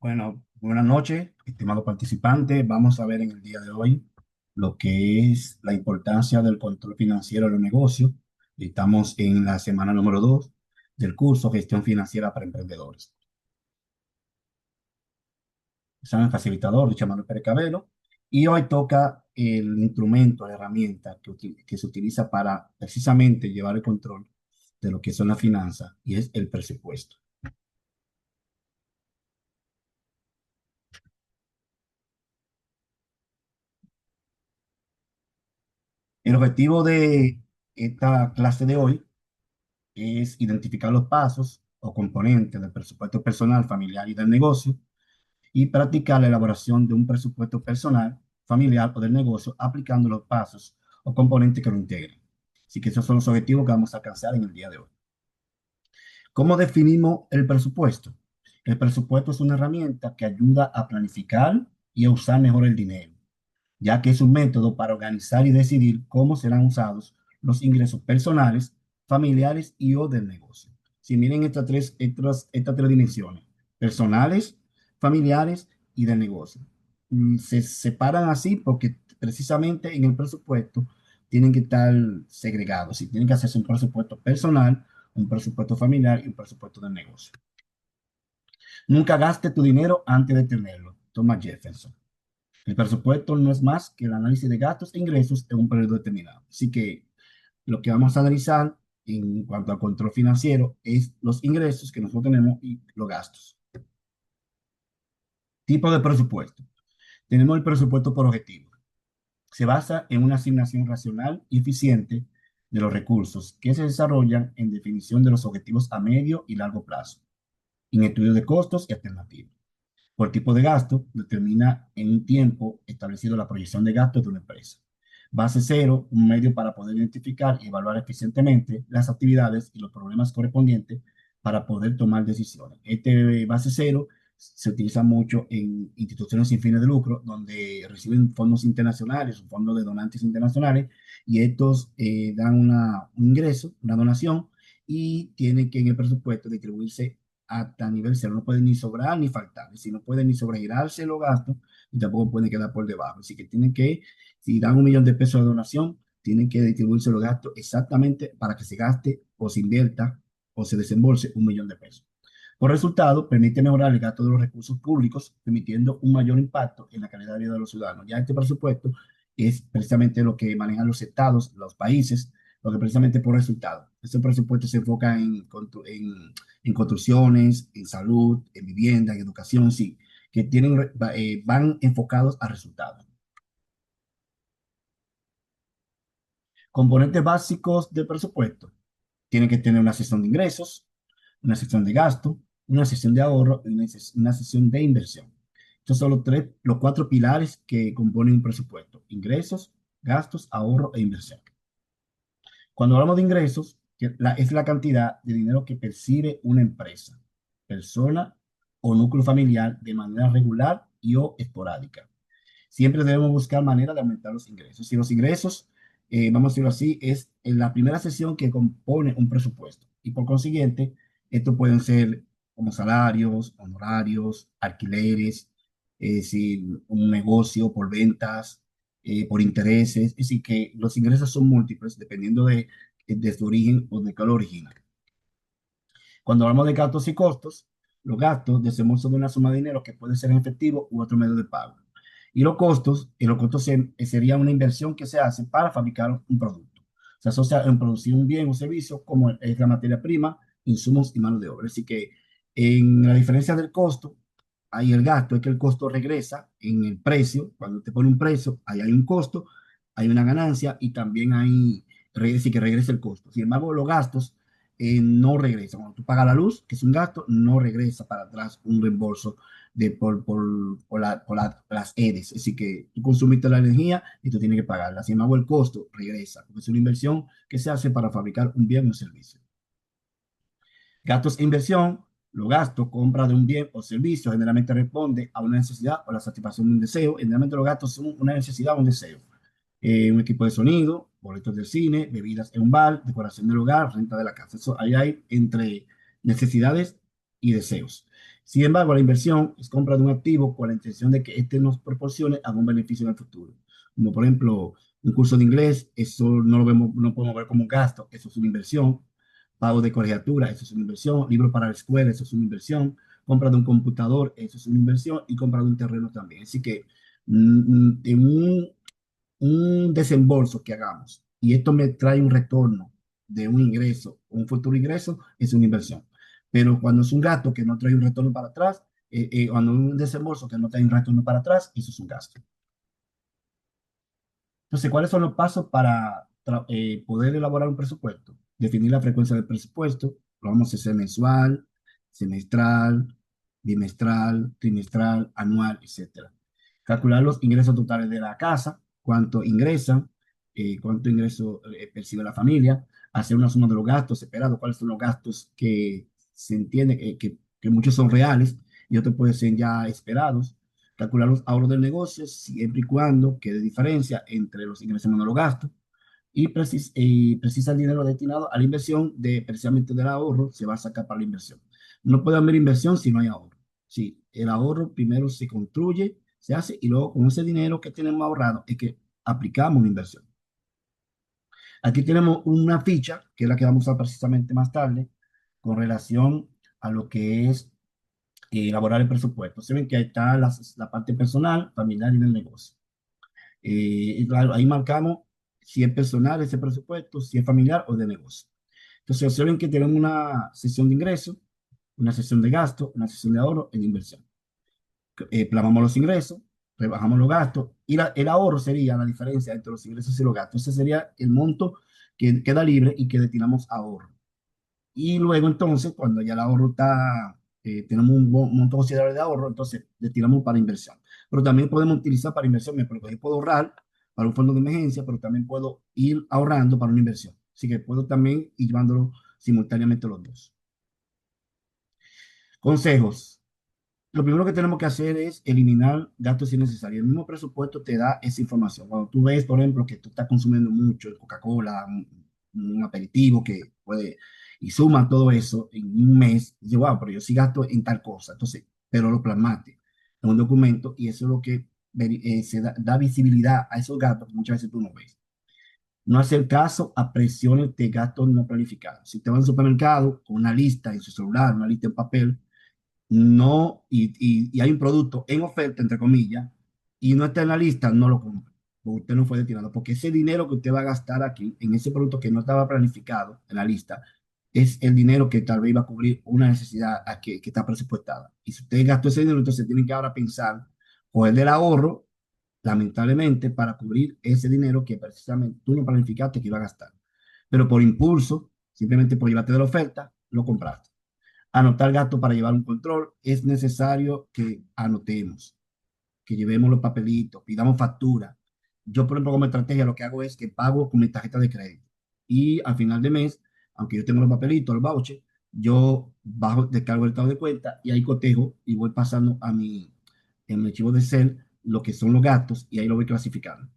Bueno, buenas noches, estimado participante. Vamos a ver en el día de hoy lo que es la importancia del control financiero de los negocios. Estamos en la semana número 2 del curso Gestión Financiera para Emprendedores. Soy el facilitador, Richard Manuel Pérez Cabello, y hoy toca el instrumento, la herramienta que se utiliza para precisamente llevar el control de lo que son las finanzas, y es el presupuesto. El objetivo de esta clase de hoy es identificar los pasos o componentes del presupuesto personal, familiar y del negocio y practicar la elaboración de un presupuesto personal, familiar o del negocio aplicando los pasos o componentes que lo integren. Así que esos son los objetivos que vamos a alcanzar en el día de hoy. ¿Cómo definimos el presupuesto? El presupuesto es una herramienta que ayuda a planificar y a usar mejor el dinero, ya que es un método para organizar y decidir cómo serán usados los ingresos personales, familiares y o del negocio. Si miren estas tres dimensiones, personales, familiares y del negocio. Se separan así porque precisamente en el presupuesto tienen que estar segregados. Si tienen que hacerse un presupuesto personal, un presupuesto familiar y un presupuesto del negocio. Nunca gaste tu dinero antes de tenerlo. Thomas Jefferson. El presupuesto no es más que el análisis de gastos e ingresos en un periodo determinado. Así que lo que vamos a analizar en cuanto al control financiero es los ingresos que nosotros tenemos y los gastos. Tipo de presupuesto. Tenemos el presupuesto por objetivo. Se basa en una asignación racional y eficiente de los recursos que se desarrollan en definición de los objetivos a medio y largo plazo, en estudios de costos y alternativas. Por tipo de gasto, determina en un tiempo establecido la proyección de gastos de una empresa. Base cero, un medio para poder identificar y evaluar eficientemente las actividades y los problemas correspondientes para poder tomar decisiones. Este base cero se utiliza mucho en instituciones sin fines de lucro, donde reciben fondos internacionales o fondos de donantes internacionales, y estos dan un ingreso, una donación, y tienen que en el presupuesto distribuirse hasta nivel cero. No puede ni sobrar ni faltar, es decir, no puede ni sobregirarse los gastos y tampoco puede quedar por debajo. Así que tienen que, si dan 1 millón de pesos de donación, tienen que distribuirse los gastos exactamente para que se gaste o se invierta o se desembolse 1 millón de pesos. Por resultado, permite mejorar el gasto de los recursos públicos, permitiendo un mayor impacto en la calidad de vida de los ciudadanos. Ya este presupuesto es precisamente lo que manejan los estados, los países, lo que precisamente por resultado. Este presupuesto se enfoca en construcciones, en salud, en vivienda, en educación, sí, que van enfocados a resultados. Componentes básicos del presupuesto. Tienen que tener una sección de ingresos, una sección de gasto, una sección de ahorro y una sección de inversión. Estos son los cuatro pilares que componen un presupuesto: ingresos, gastos, ahorro e inversión. Cuando hablamos de ingresos, es la cantidad de dinero que percibe una empresa, persona o núcleo familiar de manera regular y o esporádica. Siempre debemos buscar maneras de aumentar los ingresos. Y los ingresos, vamos a decirlo así, es en la primera sesión que compone un presupuesto. Y por consiguiente, estos pueden ser como salarios, honorarios, alquileres, es decir, un negocio por ventas, por intereses. Es decir, que los ingresos son múltiples dependiendo de su origen o de qué lo origina. Cuando hablamos de gastos y costos, los gastos desembolso de una suma de dinero que puede ser en efectivo u otro medio de pago. Y los costos sería una inversión que se hace para fabricar un producto. Se asocia en producir un bien o servicio como es la materia prima, insumos y mano de obra. Así que en la diferencia del costo, hay el gasto, es que el costo regresa en el precio. Cuando te pone un precio, ahí hay un costo, hay una ganancia y también hay, sí que regresa el costo. Sin embargo, los gastos no regresa. Cuando tú pagas la luz, que es un gasto, no regresa para atrás un reembolso por las EDES. Es decir, que tú consumiste la energía y tú tienes que pagarla. Sin embargo, el costo regresa, porque es una inversión que se hace para fabricar un bien o un servicio. Gastos e inversión. Los gastos, compra de un bien o servicio, generalmente responde a una necesidad o la satisfacción de un deseo. Generalmente los gastos son una necesidad o un deseo. Un equipo de sonido, boletos del cine, bebidas en un bar, decoración del hogar, renta de la casa. Eso ahí hay entre necesidades y deseos. Sin embargo, la inversión es compra de un activo con la intención de que éste nos proporcione algún beneficio en el futuro. Como por ejemplo, un curso de inglés, eso no lo vemos, no podemos ver como un gasto, eso es una inversión. Pago de colegiatura, eso es una inversión. Libros para la escuela, eso es una inversión. Compra de un computador, eso es una inversión. Y compra de un terreno también. Así que en un desembolso que hagamos y esto me trae un retorno de un ingreso, un futuro ingreso, es una inversión. Pero cuando es un gasto que no trae un retorno para atrás, cuando es un desembolso que no trae un retorno para atrás, eso es un gasto. Entonces, ¿cuáles son los pasos para poder elaborar un presupuesto? Definir la frecuencia del presupuesto, lo vamos a hacer mensual, semestral, bimestral, trimestral, anual, etcétera. Calcular los ingresos totales de la casa, cuánto ingreso percibe la familia, hacer una suma de los gastos esperados, cuáles son los gastos que se entiende que muchos son reales y otros pueden ser ya esperados, calcular los ahorros del negocio siempre y cuando quede diferencia entre los ingresos menos los gastos y precisa el dinero destinado a la inversión de precisamente del ahorro se va a sacar para la inversión. No puede haber inversión si no hay ahorro. Sí, el ahorro primero se construye, se hace y luego con ese dinero que tenemos ahorrado es que aplicamos una inversión. Aquí tenemos una ficha que es la que vamos a usar precisamente más tarde con relación a lo que es elaborar el presupuesto. Se ven que ahí está la parte personal, familiar y del negocio. Y claro, ahí marcamos si es personal ese presupuesto, si es familiar o de negocio. Entonces, observen que tenemos una sesión de ingresos, una sesión de gasto, una sesión de ahorro en inversión. Plasmamos los ingresos, rebajamos los gastos y el ahorro sería la diferencia entre los ingresos y los gastos. Ese sería el monto que queda libre y que destinamos a ahorro. Y luego entonces, cuando ya el ahorro está, tenemos un monto considerable de ahorro, entonces destinamos para inversión. Pero también podemos utilizar para inversión, porque yo puedo ahorrar para un fondo de emergencia, pero también puedo ir ahorrando para una inversión. Así que puedo también ir llevándolo simultáneamente los dos. Consejos. Lo primero que tenemos que hacer es eliminar gastos innecesarios. El mismo presupuesto te da esa información. Cuando tú ves, por ejemplo, que tú estás consumiendo mucho Coca-Cola, un aperitivo que puede, y suma todo eso en un mes, y dice, wow, pero yo sí gasto en tal cosa. Entonces, pero lo plasmaste en un documento y eso es lo que da visibilidad a esos gastos que muchas veces tú no ves. No hacer caso a presiones de gastos no planificados. Si te vas al supermercado con una lista en su celular, una lista en papel, no, y hay un producto en oferta, entre comillas, y no está en la lista, no lo compre. Porque usted no fue destinado, porque ese dinero que usted va a gastar aquí, en ese producto que no estaba planificado en la lista, es el dinero que tal vez iba a cubrir una necesidad que está presupuestada. Y si usted gastó ese dinero, entonces tiene que ahora pensar, o el del ahorro, lamentablemente, para cubrir ese dinero que precisamente tú no planificaste que iba a gastar. Pero por impulso, simplemente por llevarte de la oferta, lo compraste. Anotar gasto para llevar un control, es necesario que anotemos, que llevemos los papelitos, pidamos factura. Yo, por ejemplo, como estrategia, lo que hago es que pago con mi tarjeta de crédito. Y al final de mes, aunque yo tengo los papelitos, los vouchers, yo bajo, descargo el estado de cuenta y ahí cotejo y voy pasando en mi archivo de Excel lo que son los gastos y ahí lo voy clasificando.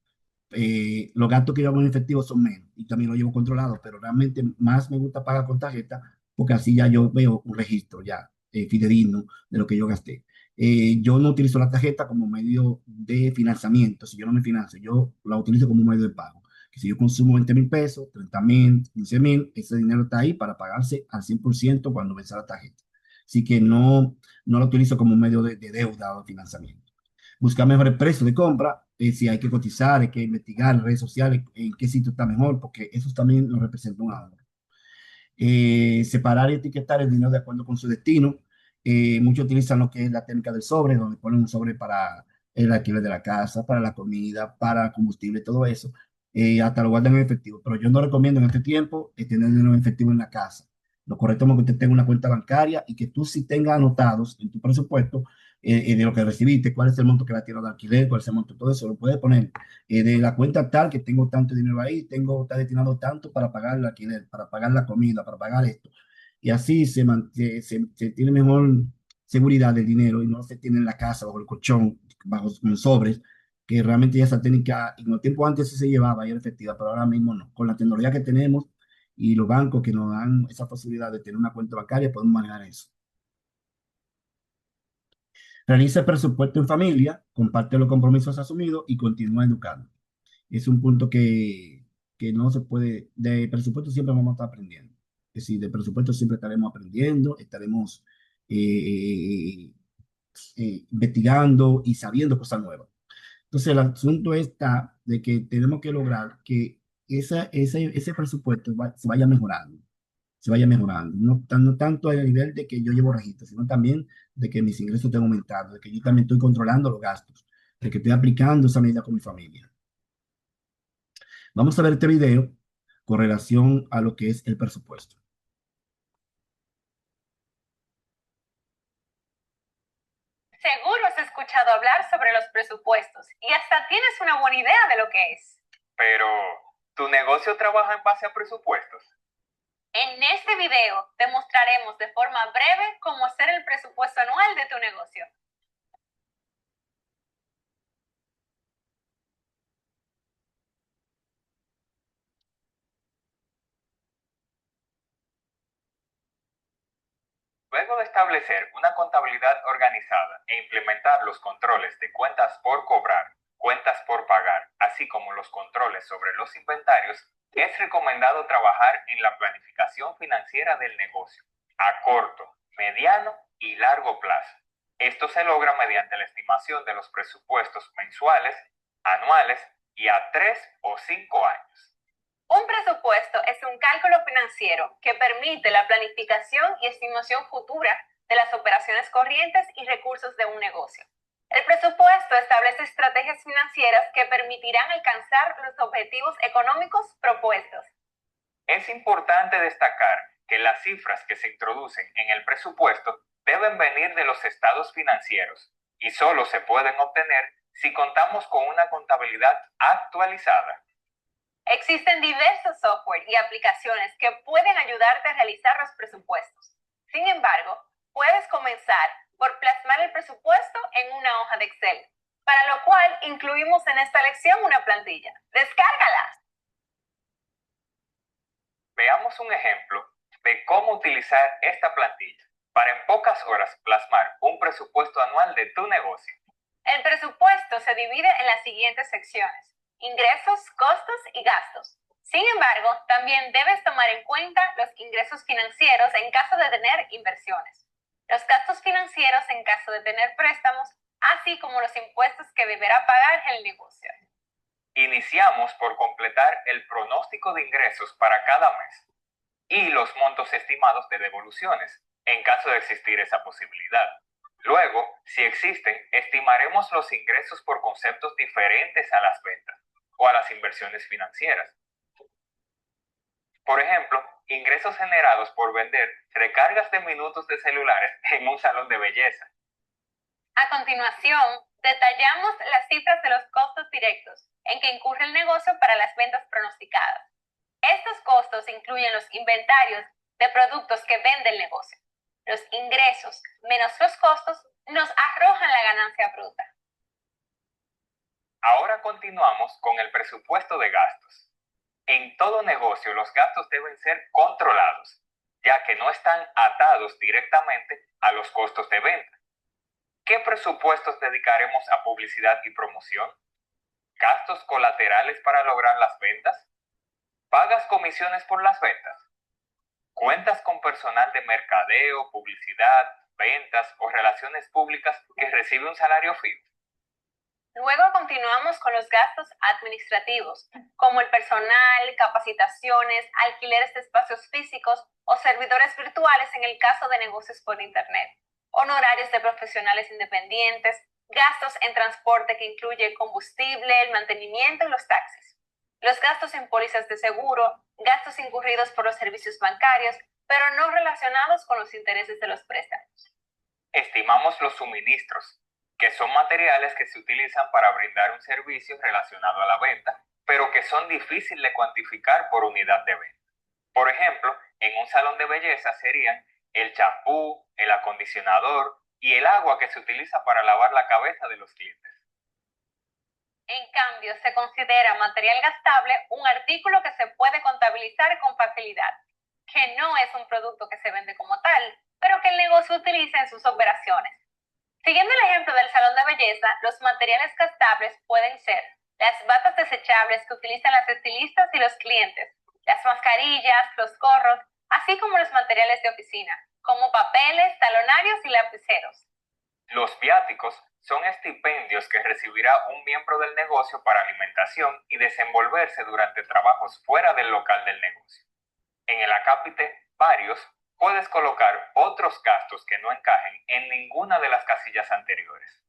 Los gastos que yo hago en efectivo son menos y también lo llevo controlado, pero realmente más me gusta pagar con tarjeta porque así ya yo veo un registro ya fidedigno de lo que yo gasté. Yo no utilizo la tarjeta como medio de financiamiento, si yo no me financio, yo la utilizo como un medio de pago. Que si yo consumo 20.000 pesos, 30.000, 15.000, ese dinero está ahí para pagarse al 100% cuando vence la tarjeta. Así que no lo utilizo como un medio de deuda o de financiamiento. Buscar mejores precios de compra, si hay que cotizar, hay que investigar en redes sociales en qué sitio está mejor, porque eso también nos representa un ahorro. Separar y etiquetar el dinero de acuerdo con su destino. Muchos utilizan lo que es la técnica del sobre, donde ponen un sobre para el alquiler de la casa, para la comida, para combustible, todo eso. Hasta lo guardan en efectivo, pero yo no recomiendo en este tiempo tener dinero en efectivo en la casa. Lo correcto es que usted tenga una cuenta bancaria y que tú sí tengas anotados en tu presupuesto de lo que recibiste, cuál es el monto que va a tirar de alquiler, cuál es el monto, todo eso lo puedes poner de la cuenta tal que tengo tanto dinero ahí, está destinado tanto para pagar el alquiler, para pagar la comida, para pagar esto. Y así se tiene mejor seguridad del dinero y no se tiene en la casa, bajo el colchón, bajo en sobres, que realmente ya esa técnica, en los tiempos antes sí se llevaba y era efectiva, pero ahora mismo no. Con la tecnología que tenemos y los bancos que nos dan esa posibilidad de tener una cuenta bancaria, podemos manejar eso. Realiza el presupuesto en familia, comparte los compromisos asumidos y continúa educando. Es un punto que no se puede, de presupuesto siempre vamos a estar aprendiendo. Es decir, de presupuesto siempre estaremos aprendiendo, estaremos eh, investigando y sabiendo cosas nuevas. Entonces, el asunto está de que tenemos que lograr que ese presupuesto se vaya mejorando, se vaya mejorando. No tanto a nivel de que yo llevo registro, sino también de que mis ingresos estén aumentando, de que yo también estoy controlando los gastos, de que estoy aplicando esa medida con mi familia. Vamos a ver este video con relación a lo que es el presupuesto. Seguro has escuchado hablar sobre los presupuestos y hasta tienes una buena idea de lo que es. Pero, ¿tu negocio trabaja en base a presupuestos? En este video te mostraremos de forma breve cómo hacer el presupuesto anual de tu negocio. Luego de establecer una contabilidad organizada e implementar los controles de cuentas por cobrar, cuentas por pagar, así como los controles sobre los inventarios, es recomendado trabajar en la planificación financiera del negocio, a corto, mediano y largo plazo. Esto se logra mediante la estimación de los presupuestos mensuales, anuales y a 3 o 5 años. Un presupuesto es un cálculo financiero que permite la planificación y estimación futura de las operaciones corrientes y recursos de un negocio. El presupuesto establece estrategias financieras que permitirán alcanzar los objetivos económicos propuestos. Es importante destacar que las cifras que se introducen en el presupuesto deben venir de los estados financieros y solo se pueden obtener si contamos con una contabilidad actualizada. Existen diversos software y aplicaciones que pueden ayudarte a realizar los presupuestos. Sin embargo, puedes comenzar por plasmar el presupuesto en una hoja de Excel, para lo cual incluimos en esta lección una plantilla. ¡Descárgala! Veamos un ejemplo de cómo utilizar esta plantilla para en pocas horas plasmar un presupuesto anual de tu negocio. El presupuesto se divide en las siguientes secciones: ingresos, costos y gastos. Sin embargo, también debes tomar en cuenta los ingresos financieros en caso de tener inversiones, los gastos financieros en caso de tener préstamos, así como los impuestos que deberá pagar el negocio. Iniciamos por completar el pronóstico de ingresos para cada mes y los montos estimados de devoluciones, en caso de existir esa posibilidad. Luego, si existen, estimaremos los ingresos por conceptos diferentes a las ventas o a las inversiones financieras. Por ejemplo, ingresos generados por vender recargas de minutos de celulares en un salón de belleza. A continuación, detallamos las cifras de los costos directos en que incurre el negocio para las ventas pronosticadas. Estos costos incluyen los inventarios de productos que vende el negocio. Los ingresos menos los costos nos arrojan la ganancia bruta. Ahora continuamos con el presupuesto de gastos. En todo negocio los gastos deben ser controlados, ya que no están atados directamente a los costos de venta. ¿Qué presupuestos dedicaremos a publicidad y promoción? ¿Gastos colaterales para lograr las ventas? ¿Pagas comisiones por las ventas? ¿Cuentas con personal de mercadeo, publicidad, ventas o relaciones públicas que recibe un salario fijo? Luego continuamos con los gastos administrativos, como el personal, capacitaciones, alquileres de espacios físicos o servidores virtuales en el caso de negocios por Internet, honorarios de profesionales independientes, gastos en transporte que incluye el combustible, el mantenimiento y los taxis, los gastos en pólizas de seguro, gastos incurridos por los servicios bancarios, pero no relacionados con los intereses de los préstamos. Estimamos los suministros, que son materiales que se utilizan para brindar un servicio relacionado a la venta, pero que son difíciles de cuantificar por unidad de venta. Por ejemplo, en un salón de belleza serían el champú, el acondicionador y el agua que se utiliza para lavar la cabeza de los clientes. En cambio, se considera material gastable un artículo que se puede contabilizar con facilidad, que no es un producto que se vende como tal, pero que el negocio utiliza en sus operaciones. Siguiendo el ejemplo del salón de belleza, los materiales gastables pueden ser las batas desechables que utilizan las estilistas y los clientes, las mascarillas, los gorros, así como los materiales de oficina, como papeles, talonarios y lapiceros. Los viáticos son estipendios que recibirá un miembro del negocio para alimentación y desenvolverse durante trabajos fuera del local del negocio. En el acápite varios puedes colocar otros gastos que no encajen en ninguna de las casillas anteriores.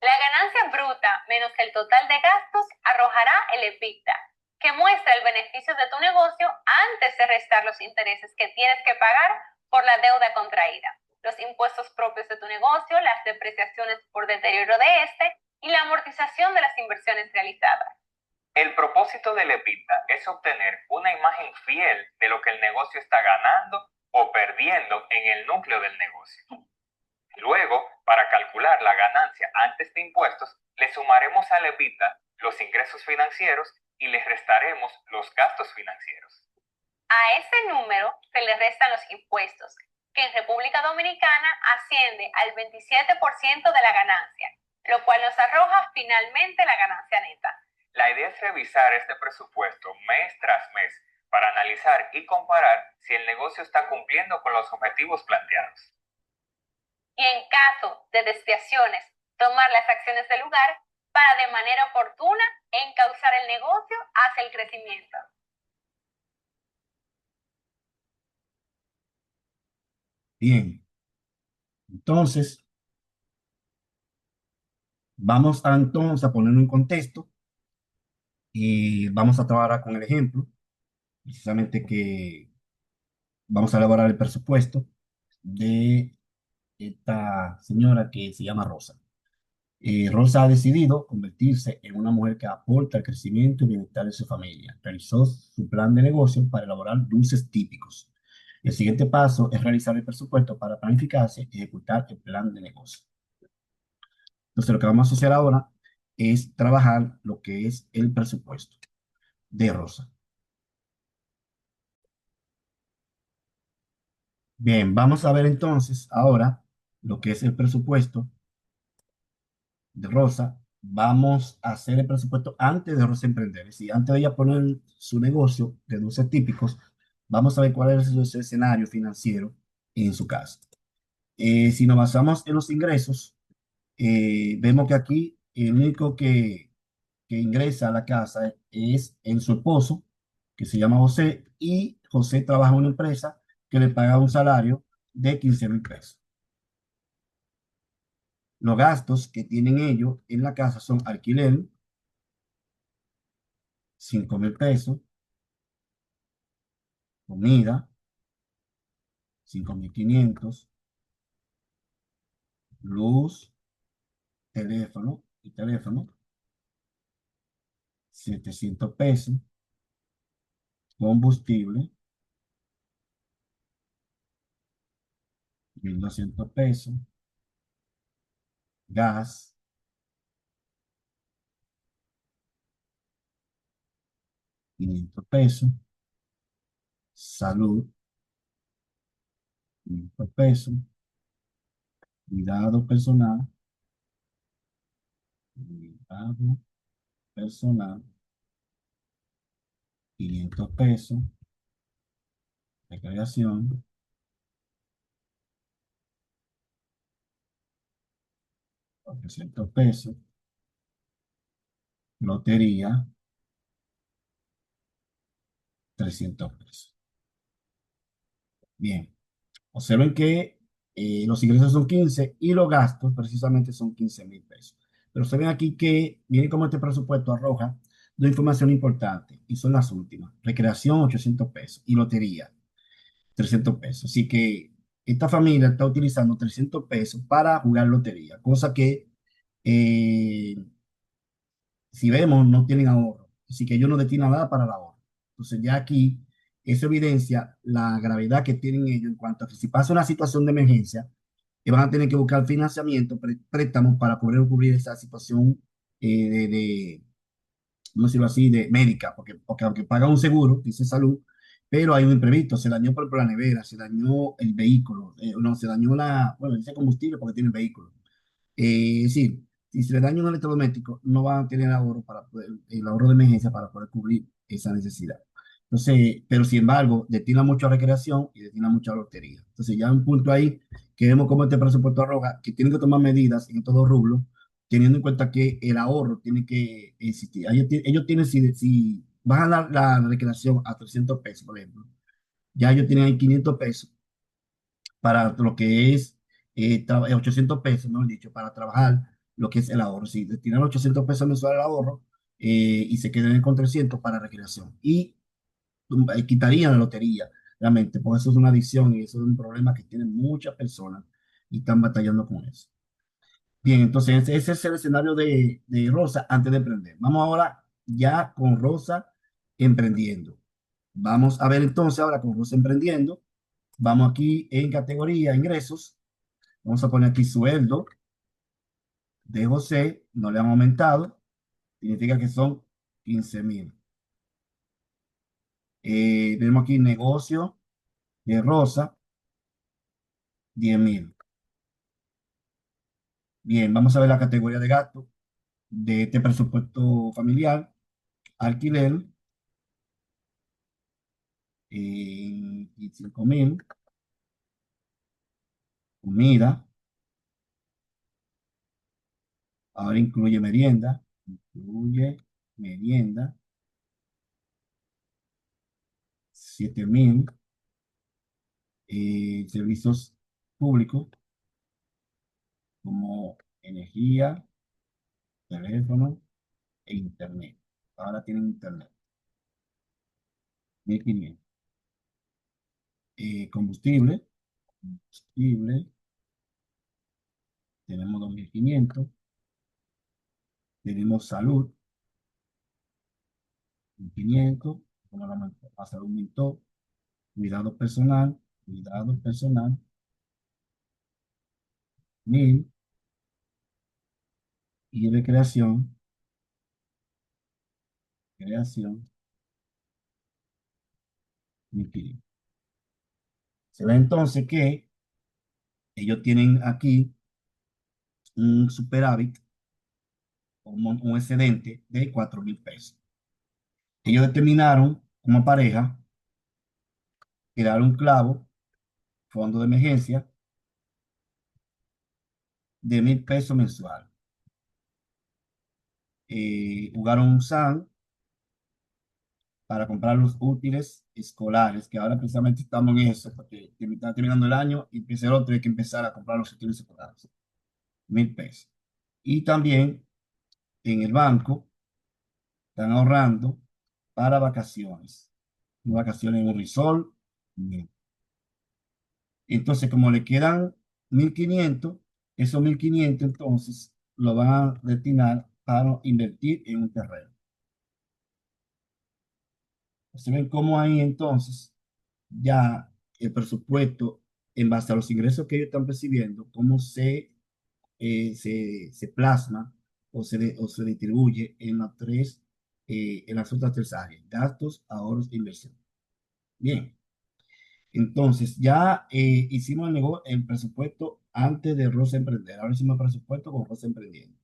La ganancia bruta menos el total de gastos arrojará el EBITDA, que muestra el beneficio de tu negocio antes de restar los intereses que tienes que pagar por la deuda contraída, los impuestos propios de tu negocio, las depreciaciones por deterioro de este y la amortización de las inversiones realizadas. El propósito del EBITDA es obtener una imagen fiel de lo que el negocio está ganando o perdiendo en el núcleo del negocio. Luego, para calcular la ganancia antes de impuestos, le sumaremos al EBITDA los ingresos financieros y le restaremos los gastos financieros. A ese número se le restan los impuestos, que en República Dominicana asciende al 27% de la ganancia, lo cual nos arroja finalmente la ganancia neta. La idea es revisar este presupuesto mes tras mes para analizar y comparar si el negocio está cumpliendo con los objetivos planteados. Y en caso de desviaciones, tomar las acciones del lugar para de manera oportuna encauzar el negocio hacia el crecimiento. Bien, entonces vamos a entonces a poner un contexto y vamos a trabajar con el ejemplo, precisamente que vamos a elaborar el presupuesto de esta señora que se llama Rosa. Rosa ha decidido convertirse en una mujer que aporta al crecimiento y bienestar de su familia. Realizó su plan de negocio para elaborar dulces típicos. El siguiente paso es realizar el presupuesto para planificarse y ejecutar el plan de negocio. Entonces, lo que vamos a hacer ahora es trabajar lo que es el presupuesto de Rosa. Bien, vamos a ver entonces ahora lo que es el presupuesto de Rosa. Vamos a hacer el presupuesto antes de Rosa emprender. Es decir, antes de ella poner su negocio de dulces típicos, vamos a ver cuál es su escenario financiero en su casa. Si nos basamos en los ingresos, vemos que aquí el único que ingresa a la casa es en su esposo, que se llama José, y José trabaja en una empresa que le paga un salario de 15,000 pesos. Los gastos que tienen ellos en la casa son alquiler, 5,000 pesos, comida, 5,500, luz, teléfono, 700 pesos, combustible, 1,200 pesos, gas, 500 pesos, salud, 500 pesos, cuidado personal, cuidado personal, 500 pesos, recreación, 400 pesos, lotería, 300 pesos. Bien, observen que los ingresos son 15 y los gastos precisamente son 15,000 pesos. Pero se ven aquí que, miren cómo este presupuesto arroja dos información importante y son las últimas. Recreación, 800 pesos y lotería, 300 pesos. Así que esta familia está utilizando 300 pesos para jugar lotería, cosa que eh, si vemos no tienen ahorro. Así que ellos no destinan nada para el ahorro. Entonces ya aquí eso evidencia la gravedad que tienen ellos en cuanto a que si pasa una situación de emergencia, van a tener que buscar financiamiento, préstamos para poder cubrir esa situación vamos a decirlo así, de médica, porque aunque paga un seguro, dice salud, pero hay un imprevisto, se dañó por la nevera, se dañó el vehículo, no, se dañó bueno, dice combustible porque tiene el vehículo. Sí, si se le daña un electrodoméstico, no van a tener ahorro para poder, el ahorro de emergencia para poder cubrir esa necesidad. Entonces, pero sin embargo, destina mucho a recreación y destina mucho a lotería. Entonces, ya un punto ahí que vemos cómo este presupuesto arroga, que tienen que tomar medidas en todos los rubros, teniendo en cuenta que el ahorro tiene que existir. Ellos tienen, si bajan la recreación a 300 pesos, por ejemplo, ya ellos tienen ahí 500 pesos para lo que es 800 pesos, mejor dicho, para trabajar lo que es el ahorro. Si destinan 800 pesos mensuales al ahorro y se quedan con 300 para recreación. Y quitarían la lotería, realmente, porque eso es una adicción y eso es un problema que tienen muchas personas y están batallando con eso. Bien, entonces ese es el escenario de Rosa antes de emprender. Vamos ahora ya con Rosa emprendiendo. Vamos a ver entonces ahora con Rosa emprendiendo. Vamos aquí en categoría ingresos. Vamos a poner aquí sueldo de José, no le han aumentado, significa que son 15,000. Tenemos aquí negocio de Rosa, 10,000. Bien, vamos a ver la categoría de gasto de este presupuesto familiar. Alquiler, 5,000. Comida, ahora incluye merienda, 7,000. Servicios públicos como energía, teléfono e internet. Ahora tienen internet, 1,500. Combustible, tenemos 2,500. Tenemos salud, 1,500. Como la salud aumentó. Cuidado personal, 1,000. Y creación, 1,500. Se ve entonces que ellos tienen aquí un superávit, un excedente de 4,000 pesos. Ellos determinaron como pareja crear un clavo, fondo de emergencia, de 1,000 pesos mensual. Jugaron un SAN para comprar los útiles escolares, que ahora precisamente estamos en eso, porque está terminando el año y empieza el otro, hay que empezar a comprar los útiles escolares, 1,000 pesos. Y también en el banco están ahorrando para vacaciones en un resort. Entonces, como le quedan 1,500, esos 1,500 entonces lo van a destinar para invertir en un terreno. Se ven cómo ahí entonces ya el presupuesto, en base a los ingresos que ellos están percibiendo, cómo se plasma o se distribuye en las otras tres áreas: gastos, ahorros e inversión. Bien, entonces ya hicimos el presupuesto antes de Rosa Emprender. Ahora hicimos el presupuesto con Rosa Emprendiendo.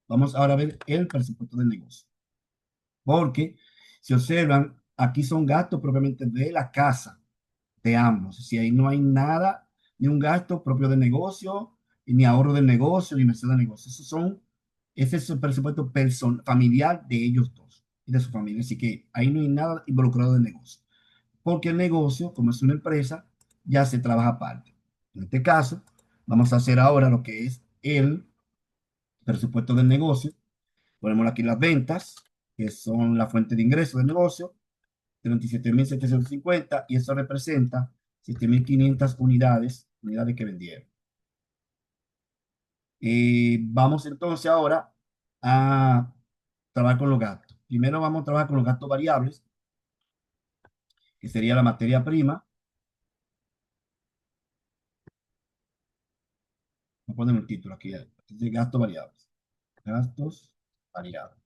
Vamos ahora a ver el presupuesto del negocio. Porque si observan, aquí son gastos propiamente de la casa de ambos. Si ahí no hay nada, ni un gasto propio del negocio, ni ahorro del negocio, ni inversión del negocio. Ese es el presupuesto familiar de ellos dos y de su familia. Así que ahí no hay nada involucrado del negocio. Porque el negocio, como es una empresa, ya se trabaja aparte. En este caso, vamos a hacer ahora lo que es el presupuesto del negocio. Ponemos aquí las ventas, que son la fuente de ingresos del negocio, 37,750, y eso representa 7,500 unidades que vendieron. Vamos entonces ahora a trabajar con los gastos. Primero vamos a trabajar con los gastos variables, que sería la materia prima. Vamos a poner un título aquí, de gastos variables. Gastos variables.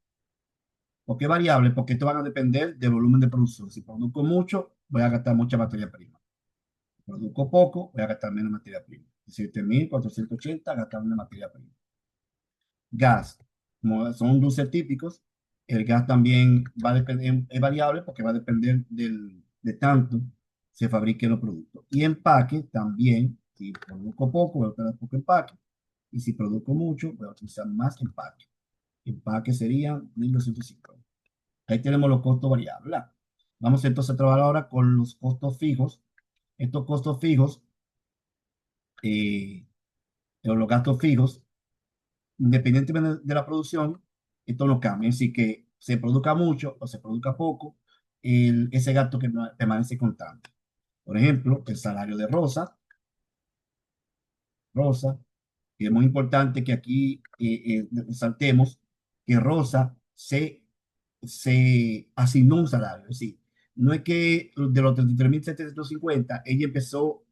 ¿Por qué variables? Porque esto van a depender del volumen de producción. Si produzco mucho, voy a gastar mucha materia prima. Si produzco poco, voy a gastar menos materia prima. 7.480 gastaron en materia prima. Gas, como son dulces típicos, el gas también va a depender, es variable porque va a depender de tanto se fabriquen los productos. Y empaque también, si produzco poco, voy a utilizar poco empaque. Y si produzco mucho, voy a utilizar más empaque. Empaque sería 1.250. Ahí tenemos los costos variables, ¿verdad? Vamos entonces a trabajar ahora con los costos fijos. Estos costos fijos, o los gastos fijos, independientemente de la producción, esto no cambia. Así que se produzca mucho o se produzca poco, ese gasto que permanece constante. Por ejemplo, el salario de Rosa, y es muy importante que aquí resaltemos que Rosa se asignó un salario. Es decir, no es que de los 33.750 ella empezó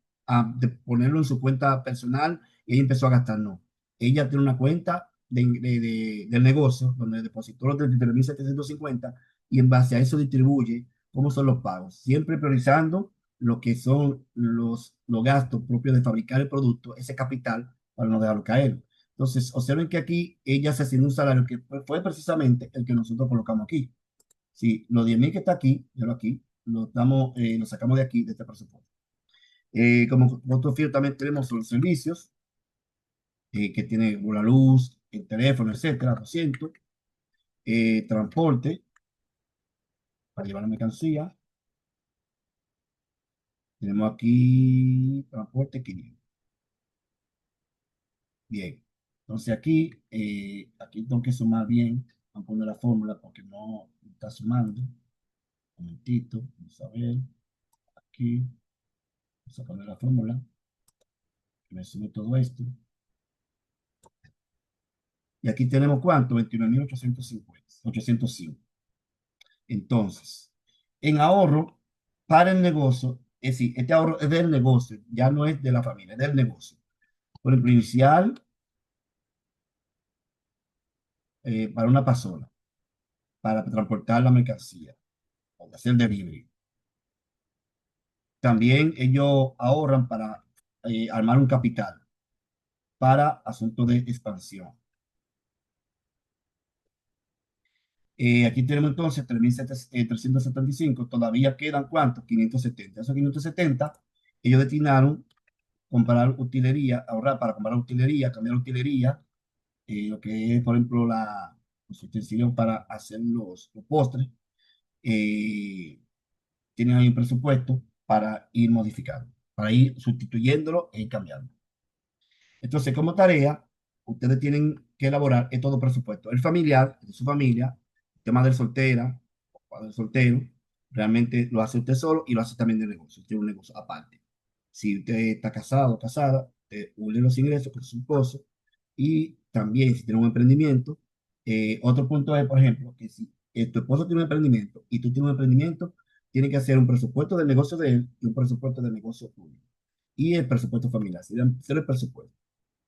ponerlo en su cuenta personal y ella empezó a gastar, no. Ella tiene una cuenta del negocio donde depositó los 33.750 y en base a eso distribuye cómo son los pagos, siempre priorizando lo que son los gastos propios de fabricar el producto, ese capital, para no dejarlo caer. Entonces, observen que aquí ella se asignó un salario que fue precisamente el que nosotros colocamos aquí. Si los 10.000 que está aquí, yo aquí, lo sacamos de aquí, de este presupuesto. Como costo fijo también tenemos los servicios, que tiene la luz, el teléfono, etcétera, 200. Transporte, para llevar la mercancía. Tenemos aquí transporte 500. Bien. Entonces aquí tengo que sumar bien. Vamos a poner la fórmula porque no está sumando. Un momentito. Vamos a ver. Aquí. Vamos a poner la fórmula. Que me sume todo esto. Y aquí tenemos ¿cuánto? 29.805. Entonces, en ahorro para el negocio, es decir, este ahorro es del negocio, ya no es de la familia, es del negocio. Por ejemplo, inicial para una persona, para transportar la mercancía o hacer delivery. También ellos ahorran para armar un capital para asuntos de expansión. Aquí tenemos entonces 3.375. Todavía quedan ¿cuántos? 570. Esos 570 ellos destinaron comprar utilería, ahorrar para comprar utilería, cambiar utilería, lo que es, por ejemplo, los utensilios para hacer los postres. Tienen ahí un presupuesto para ir modificando, para ir sustituyéndolo e ir cambiando. Entonces, como tarea, ustedes tienen que elaborar todo presupuesto. El familiar, de su familia, el tema del soltera, o del soltero, realmente lo hace usted solo y lo hace también de negocio. Tiene un negocio aparte. Si usted está casado o casada, usted une los ingresos con su esposo y también si tiene un emprendimiento. Otro punto es, por ejemplo, que si tu esposo tiene un emprendimiento y tú tienes un emprendimiento, tiene que hacer un presupuesto del negocio de él y un presupuesto del negocio tuyo. Y el presupuesto familiar, sería el presupuesto.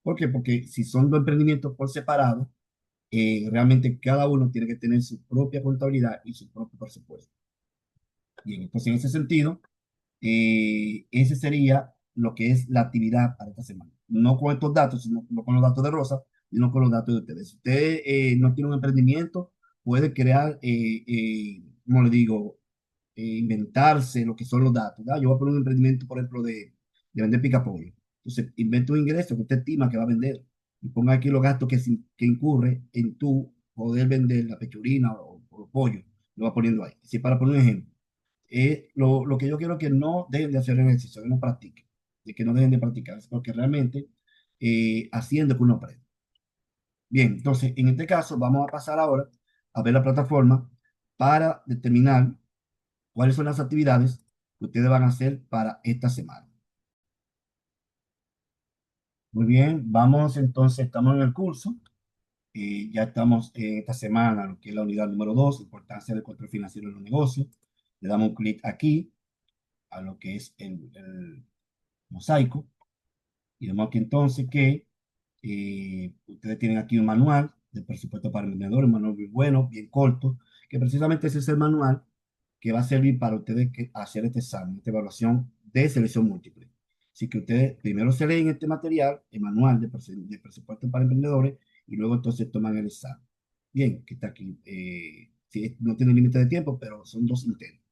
¿Por qué? Porque si son dos emprendimientos por separado, realmente cada uno tiene que tener su propia contabilidad y su propio presupuesto. Bien, entonces en ese sentido, ese sería lo que es la actividad para esta semana. No con estos datos, sino no con los datos de Rosa, sino con los datos de ustedes. Si usted no tiene un emprendimiento, puede crear, como le digo, inventarse lo que son los datos. ¿verdad? Yo voy a poner un emprendimiento, por ejemplo, de vender picapollo. Entonces, inventa un ingreso que usted estima que va a vender y ponga aquí los gastos que incurre en tu poder vender la pechurina o pollo. Lo va poniendo ahí. Si para poner un ejemplo, lo que yo quiero es que no dejen de hacer ejercicio, que no practiquen, de que no dejen de practicar, porque realmente haciendo que uno aprende. Bien, entonces, en este caso, vamos a pasar ahora a ver la plataforma para determinar cuáles son las actividades que ustedes van a hacer para esta semana. Muy bien, vamos entonces, estamos en el curso. Ya estamos en esta semana, lo que es la unidad número 2, importancia del control financiero en los negocios. Le damos un clic aquí a lo que es el mosaico. Y vemos aquí entonces que ustedes tienen aquí un manual de presupuesto para emprendedores, un manual muy bueno, bien corto, que precisamente ese es el manual que va a servir para ustedes hacer este examen, esta evaluación de selección múltiple. Así que ustedes primero se leen este material, el manual de presupuesto para emprendedores, y luego entonces toman el examen. Bien, que está aquí. Sí, no tiene límite de tiempo, pero son 2 intentos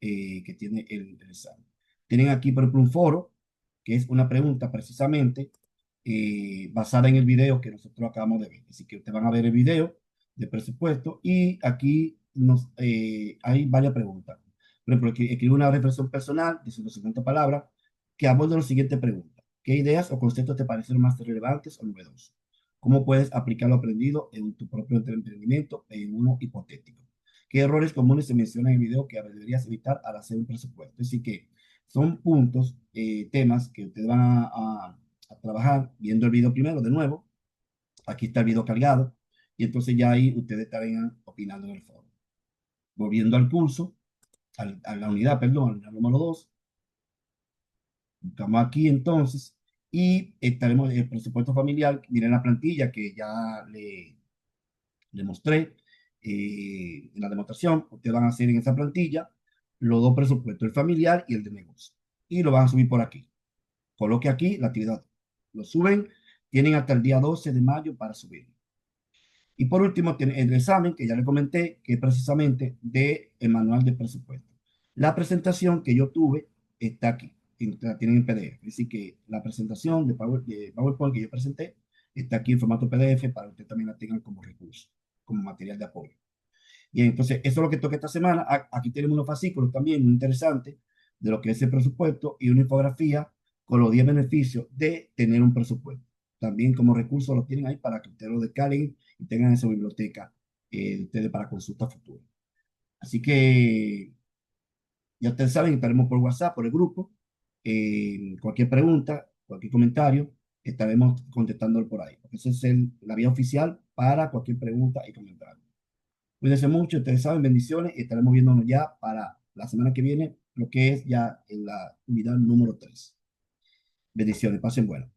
que tiene el examen. Tienen aquí, por ejemplo, un foro, que es una pregunta precisamente basada en el video que nosotros acabamos de ver. Así que ustedes van a ver el video de presupuesto y aquí hay varias preguntas. Por ejemplo, aquí escribe una reflexión personal de 150 palabras que aborda la siguiente pregunta. ¿Qué ideas o conceptos te parecieron más relevantes o novedosos? ¿Cómo puedes aplicar lo aprendido en tu propio emprendimiento en uno hipotético? ¿Qué errores comunes se mencionan en el video que deberías evitar al hacer un presupuesto? Así que son puntos, temas que ustedes van a trabajar viendo el video primero de nuevo. Aquí está el video cargado y entonces ya ahí ustedes estarían opinando en el foro. Volviendo al curso, a la unidad, perdón, al número 2, buscamos aquí entonces y estaremos en el presupuesto familiar. Miren la plantilla que ya le mostré en la demostración. Ustedes van a hacer en esa plantilla los dos presupuestos, el familiar y el de negocio. Y lo van a subir por aquí. Coloque aquí la actividad. Lo suben, tienen hasta el día 12 de mayo para subirlo. Y por último, tiene el examen que ya le comenté, que es precisamente del manual de presupuesto. La presentación que yo tuve está aquí, la tienen en PDF. Es decir, que la presentación de PowerPoint que yo presenté está aquí en formato PDF para que ustedes también la tengan como recurso, como material de apoyo. Y entonces, eso es lo que toca esta semana. Aquí tenemos unos fascículos también muy interesantes de lo que es el presupuesto y una infografía con los 10 beneficios de tener un presupuesto. También como recurso lo tienen ahí para que ustedes lo descarguen y tengan en su biblioteca de ustedes para consulta futura. Así que ya ustedes saben, estaremos por WhatsApp, por el grupo. Cualquier pregunta, cualquier comentario, estaremos contestándolo por ahí. Esa es la vía oficial para cualquier pregunta y comentario. Cuídense mucho, ustedes saben, bendiciones y estaremos viéndonos ya para la semana que viene, lo que es ya en la unidad número 3. Bendiciones, pasen bueno.